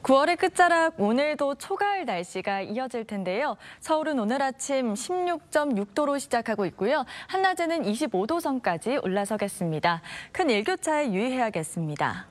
9월의 끝자락 오늘도 초가을 날씨가 이어질 텐데요. 서울은 오늘 아침 16.6도로 시작하고 있고요. 한낮에는 25도 선까지 올라서겠습니다. 큰 일교차에 유의해야겠습니다.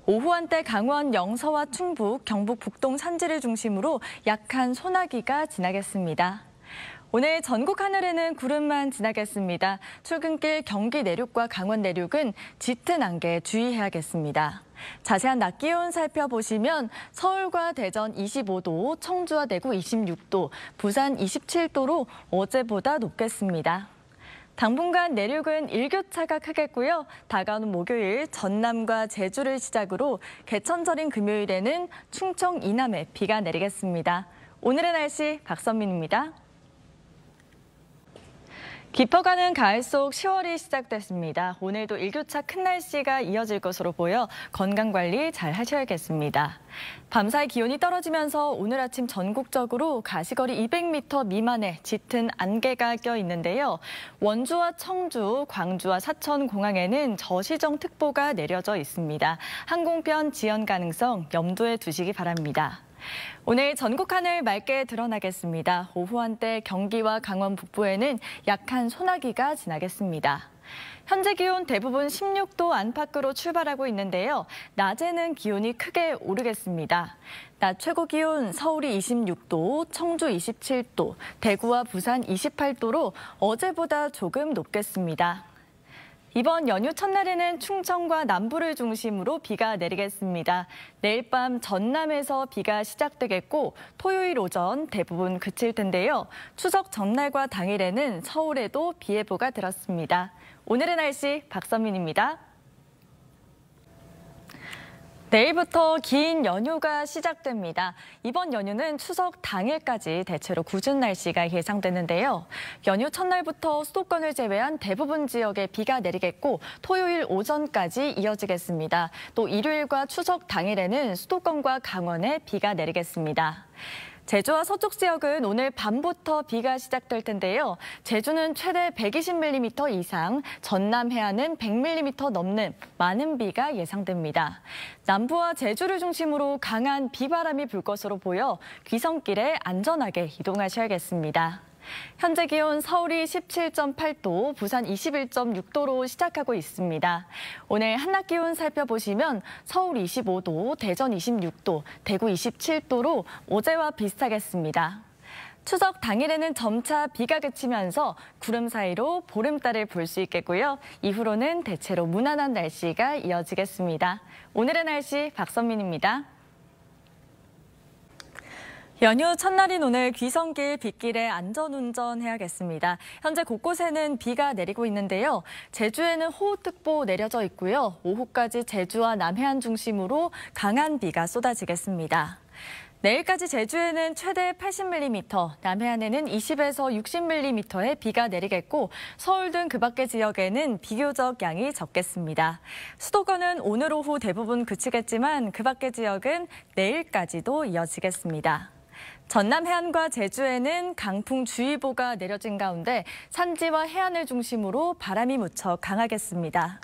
오후 한때 강원 영서와 충북, 경북 북동 산지를 중심으로 약한 소나기가 지나겠습니다. 오늘 전국 하늘에는 구름만 지나겠습니다. 출근길 경기 내륙과 강원 내륙은 짙은 안개에 주의해야겠습니다. 자세한 낮 기온 살펴보시면 서울과 대전 25도, 청주와 대구 26도, 부산 27도로 어제보다 높겠습니다. 당분간 내륙은 일교차가 크겠고요. 다가오는 목요일 전남과 제주를 시작으로 개천절인 금요일에는 충청 이남에 비가 내리겠습니다. 오늘의 날씨 박선민입니다. 깊어가는 가을 속 10월이 시작됐습니다. 오늘도 일교차 큰 날씨가 이어질 것으로 보여 건강관리 잘 하셔야겠습니다. 밤사이 기온이 떨어지면서 오늘 아침 전국적으로 가시거리 200m 미만의 짙은 안개가 껴 있는데요. 원주와 청주, 광주와 사천 공항에는 저시정특보가 내려져 있습니다. 항공편 지연 가능성 염두에 두시기 바랍니다. 오늘 전국 하늘 맑게 드러나겠습니다. 오후 한때 경기와 강원 북부에는 약한 소나기가 지나겠습니다. 현재 기온 대부분 16도 안팎으로 출발하고 있는데요. 낮에는 기온이 크게 오르겠습니다. 낮 최고 기온 서울이 26도, 청주 27도, 대구와 부산 28도로 어제보다 조금 높겠습니다. 이번 연휴 첫날에는 충청과 남부를 중심으로 비가 내리겠습니다. 내일 밤 전남에서 비가 시작되겠고 토요일 오전 대부분 그칠 텐데요. 추석 전날과 당일에는 서울에도 비 예보가 들었습니다. 오늘의 날씨 박선민입니다. 내일부터 긴 연휴가 시작됩니다. 이번 연휴는 추석 당일까지 대체로 궂은 날씨가 예상되는데요. 연휴 첫날부터 수도권을 제외한 대부분 지역에 비가 내리겠고 토요일 오전까지 이어지겠습니다. 또 일요일과 추석 당일에는 수도권과 강원에 비가 내리겠습니다. 제주와 서쪽 지역은 오늘 밤부터 비가 시작될 텐데요. 제주는 최대 120mm 이상, 전남 해안은 100mm 넘는 많은 비가 예상됩니다. 남부와 제주를 중심으로 강한 비바람이 불 것으로 보여 귀성길에 안전하게 이동하셔야겠습니다. 현재 기온 서울이 17.8도, 부산 21.6도로 시작하고 있습니다. 오늘 한낮 기온 살펴보시면 서울 25도, 대전 26도, 대구 27도로 어제와 비슷하겠습니다. 추석 당일에는 점차 비가 그치면서 구름 사이로 보름달을 볼 수 있겠고요. 이후로는 대체로 무난한 날씨가 이어지겠습니다. 오늘의 날씨 박선민입니다. 연휴 첫날인 오늘 귀성길 빗길에 안전운전 해야겠습니다. 현재 곳곳에는 비가 내리고 있는데요. 제주에는 호우특보 내려져 있고요. 오후까지 제주와 남해안 중심으로 강한 비가 쏟아지겠습니다. 내일까지 제주에는 최대 80mm, 남해안에는 20에서 60mm의 비가 내리겠고 서울 등 그 밖의 지역에는 비교적 양이 적겠습니다. 수도권은 오늘 오후 대부분 그치겠지만 그 밖의 지역은 내일까지도 이어지겠습니다. 전남 해안과 제주에는 강풍주의보가 내려진 가운데 산지와 해안을 중심으로 바람이 무척 강하겠습니다.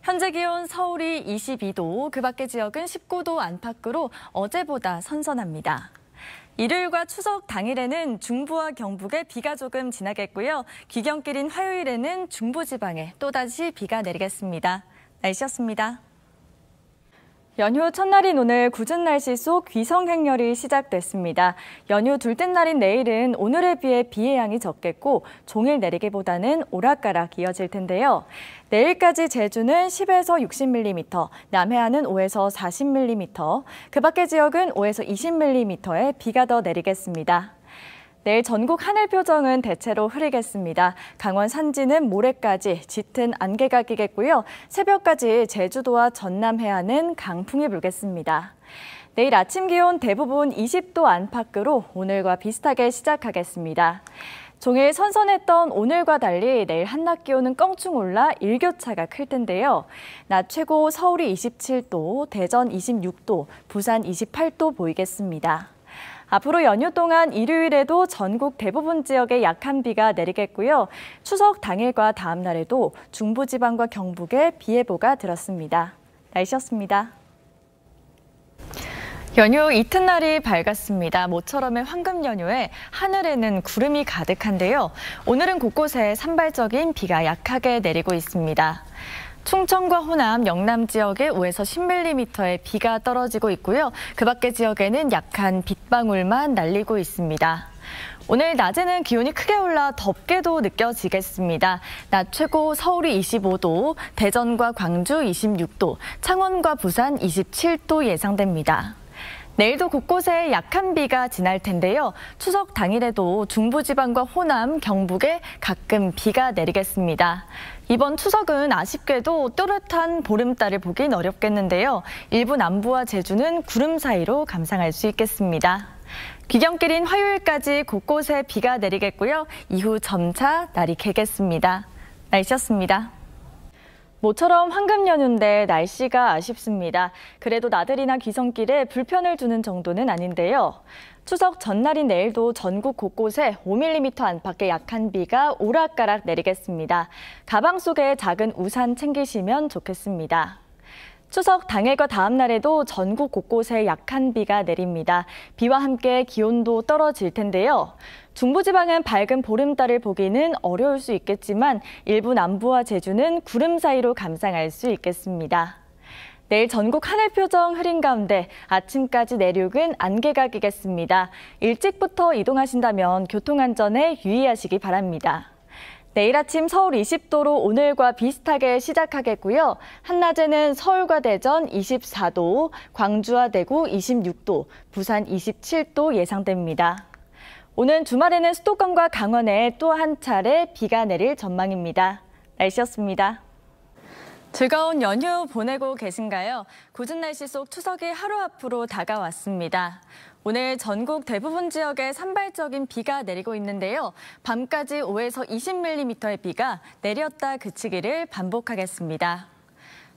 현재 기온 서울이 22도, 그 밖의 지역은 19도 안팎으로 어제보다 선선합니다. 일요일과 추석 당일에는 중부와 경북에 비가 조금 지나겠고요. 귀경길인 화요일에는 중부지방에 또다시 비가 내리겠습니다. 날씨였습니다. 연휴 첫날인 오늘 궂은 날씨 속 귀성 행렬이 시작됐습니다. 연휴 둘째 날인 내일은 오늘에 비해 비의 양이 적겠고 종일 내리기보다는 오락가락 이어질 텐데요. 내일까지 제주는 10에서 60mm, 남해안은 5에서 40mm, 그 밖의 지역은 5에서 20mm의 비가 더 내리겠습니다. 내일 전국 하늘 표정은 대체로 흐리겠습니다. 강원 산지는 모레까지 짙은 안개가 끼겠고요. 새벽까지 제주도와 전남 해안은 강풍이 불겠습니다. 내일 아침 기온 대부분 20도 안팎으로 오늘과 비슷하게 시작하겠습니다. 종일 선선했던 오늘과 달리 내일 한낮 기온은 껑충 올라 일교차가 클 텐데요. 낮 최고 서울이 27도, 대전 26도, 부산 28도 보이겠습니다. 앞으로 연휴 동안 일요일에도 전국 대부분 지역에 약한 비가 내리겠고요. 추석 당일과 다음 날에도 중부지방과 경북에 비 예보가 들었습니다. 날씨였습니다. 연휴 이튿날이 밝았습니다. 모처럼의 황금 연휴에 하늘에는 구름이 가득한데요. 오늘은 곳곳에 산발적인 비가 약하게 내리고 있습니다. 충청과 호남, 영남 지역에 5에서 10mm의 비가 떨어지고 있고요. 그 밖의 지역에는 약한 빗방울만 날리고 있습니다. 오늘 낮에는 기온이 크게 올라 덥게도 느껴지겠습니다. 낮 최고 서울이 25도, 대전과 광주 26도, 창원과 부산 27도 예상됩니다. 내일도 곳곳에 약한 비가 지날 텐데요. 추석 당일에도 중부지방과 호남, 경북에 가끔 비가 내리겠습니다. 이번 추석은 아쉽게도 또렷한 보름달을 보긴 어렵겠는데요. 일부 남부와 제주는 구름 사이로 감상할 수 있겠습니다. 귀경길인 화요일까지 곳곳에 비가 내리겠고요. 이후 점차 날이 개겠습니다. 날씨였습니다. 모처럼 황금 연휴인데 날씨가 아쉽습니다. 그래도 나들이나 귀성길에 불편을 주는 정도는 아닌데요. 추석 전날인 내일도 전국 곳곳에 5mm 안팎의 약한 비가 오락가락 내리겠습니다. 가방 속에 작은 우산 챙기시면 좋겠습니다. 추석 당일과 다음 날에도 전국 곳곳에 약한 비가 내립니다. 비와 함께 기온도 떨어질 텐데요. 중부지방은 밝은 보름달을 보기는 어려울 수 있겠지만 일부 남부와 제주는 구름 사이로 감상할 수 있겠습니다. 내일 전국 하늘 표정 흐린 가운데 아침까지 내륙은 안개가 끼겠습니다. 일찍부터 이동하신다면 교통안전에 유의하시기 바랍니다. 내일 아침 서울 20도로 오늘과 비슷하게 시작하겠고요. 한낮에는 서울과 대전 24도, 광주와 대구 26도, 부산 27도 예상됩니다. 오는 주말에는 수도권과 강원에 또 한 차례 비가 내릴 전망입니다. 날씨였습니다. 즐거운 연휴 보내고 계신가요? 궂은 날씨 속 추석이 하루 앞으로 다가왔습니다. 오늘 전국 대부분 지역에 산발적인 비가 내리고 있는데요. 밤까지 5에서 20mm의 비가 내렸다 그치기를 반복하겠습니다.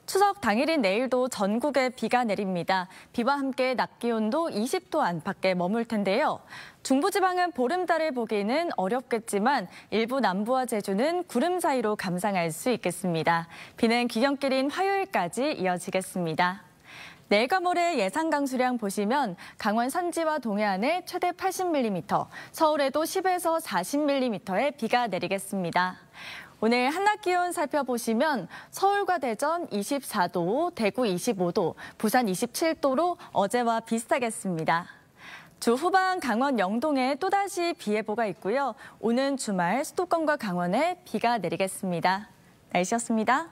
추석 당일인 내일도 전국에 비가 내립니다. 비와 함께 낮 기온도 20도 안팎에 머물 텐데요. 중부지방은 보름달을 보기는 어렵겠지만 일부 남부와 제주는 구름 사이로 감상할 수 있겠습니다. 비는 귀경길인 화요일까지 이어지겠습니다. 내일과 모레 예상 강수량 보시면 강원 산지와 동해안에 최대 80mm, 서울에도 10에서 40mm의 비가 내리겠습니다. 오늘 한낮 기온 살펴보시면 서울과 대전 24도, 대구 25도, 부산 27도로 어제와 비슷하겠습니다. 주 후반 강원 영동에 또다시 비 예보가 있고요. 오는 주말 수도권과 강원에 비가 내리겠습니다. 날씨였습니다.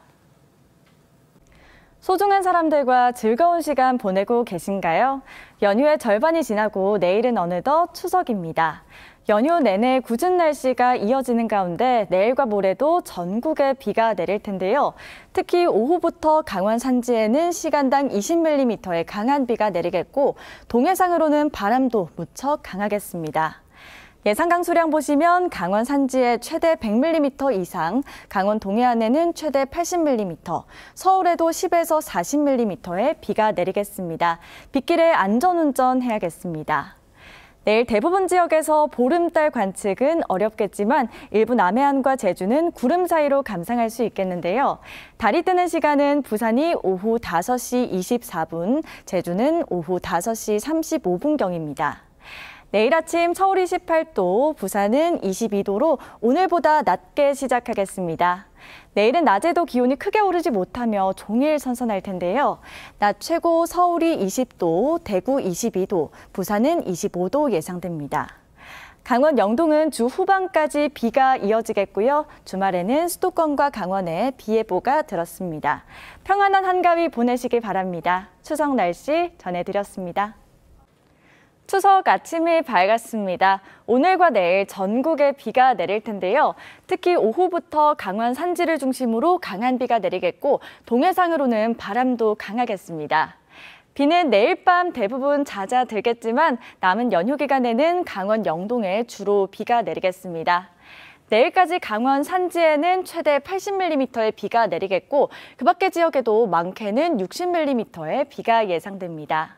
소중한 사람들과 즐거운 시간 보내고 계신가요? 연휴의 절반이 지나고 내일은 어느덧 추석입니다. 연휴 내내 궂은 날씨가 이어지는 가운데 내일과 모레도 전국에 비가 내릴 텐데요. 특히 오후부터 강원 산지에는 시간당 20mm의 강한 비가 내리겠고 동해상으로는 바람도 무척 강하겠습니다. 예상 강수량 보시면 강원 산지에 최대 100mm 이상, 강원 동해안에는 최대 80mm, 서울에도 10에서 40mm의 비가 내리겠습니다. 빗길에 안전운전 해야겠습니다. 내일 대부분 지역에서 보름달 관측은 어렵겠지만 일부 남해안과 제주는 구름 사이로 감상할 수 있겠는데요. 달이 뜨는 시간은 부산이 오후 5시 24분, 제주는 오후 5시 35분경입니다. 내일 아침 서울이 18도, 부산은 22도로 오늘보다 낮게 시작하겠습니다. 내일은 낮에도 기온이 크게 오르지 못하며 종일 선선할 텐데요. 낮 최고 서울이 20도, 대구 22도, 부산은 25도 예상됩니다. 강원 영동은 주 후반까지 비가 이어지겠고요. 주말에는 수도권과 강원에 비 예보가 들었습니다. 평안한 한가위 보내시기 바랍니다. 추석 날씨 전해드렸습니다. 추석 아침이 밝았습니다. 오늘과 내일 전국에 비가 내릴 텐데요. 특히 오후부터 강원 산지를 중심으로 강한 비가 내리겠고 동해상으로는 바람도 강하겠습니다. 비는 내일 밤 대부분 잦아들겠지만 남은 연휴 기간에는 강원 영동에 주로 비가 내리겠습니다. 내일까지 강원 산지에는 최대 80mm의 비가 내리겠고 그 밖의 지역에도 많게는 60mm의 비가 예상됩니다.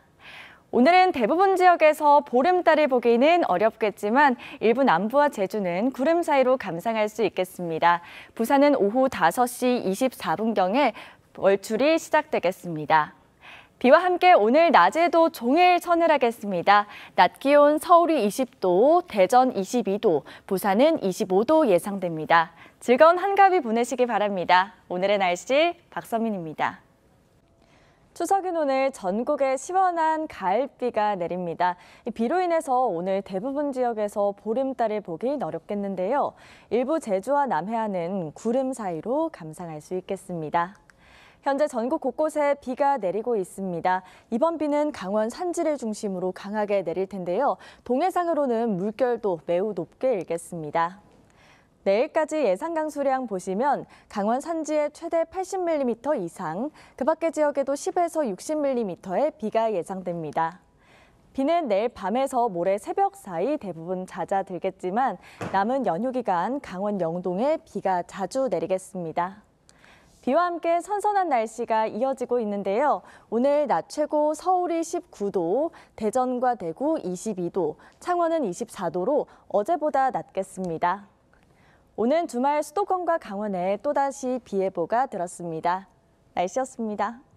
오늘은 대부분 지역에서 보름달을 보기는 어렵겠지만 일부 남부와 제주는 구름 사이로 감상할 수 있겠습니다. 부산은 오후 5시 24분경에 월출이 시작되겠습니다. 비와 함께 오늘 낮에도 종일 서늘하겠습니다. 낮 기온 서울이 20도, 대전 22도, 부산은 25도 예상됩니다. 즐거운 한가위 보내시기 바랍니다. 오늘의 날씨 박서민입니다. 추석인 오늘 전국에 시원한 가을비가 내립니다. 이 비로 인해서 오늘 대부분 지역에서 보름달을 보기 어렵겠는데요. 일부 제주와 남해안은 구름 사이로 감상할 수 있겠습니다. 현재 전국 곳곳에 비가 내리고 있습니다. 이번 비는 강원 산지를 중심으로 강하게 내릴 텐데요. 동해상으로는 물결도 매우 높게 일겠습니다. 내일까지 예상 강수량 보시면 강원 산지에 최대 80mm 이상, 그 밖의 지역에도 10에서 60mm의 비가 예상됩니다. 비는 내일 밤에서 모레 새벽 사이 대부분 잦아들겠지만 남은 연휴 기간 강원 영동에 비가 자주 내리겠습니다. 비와 함께 선선한 날씨가 이어지고 있는데요. 오늘 낮 최고 서울이 19도, 대전과 대구 22도, 창원은 24도로 어제보다 낮겠습니다. 오는 주말 수도권과 강원에 또다시 비 예보가 들었습니다. 날씨였습니다.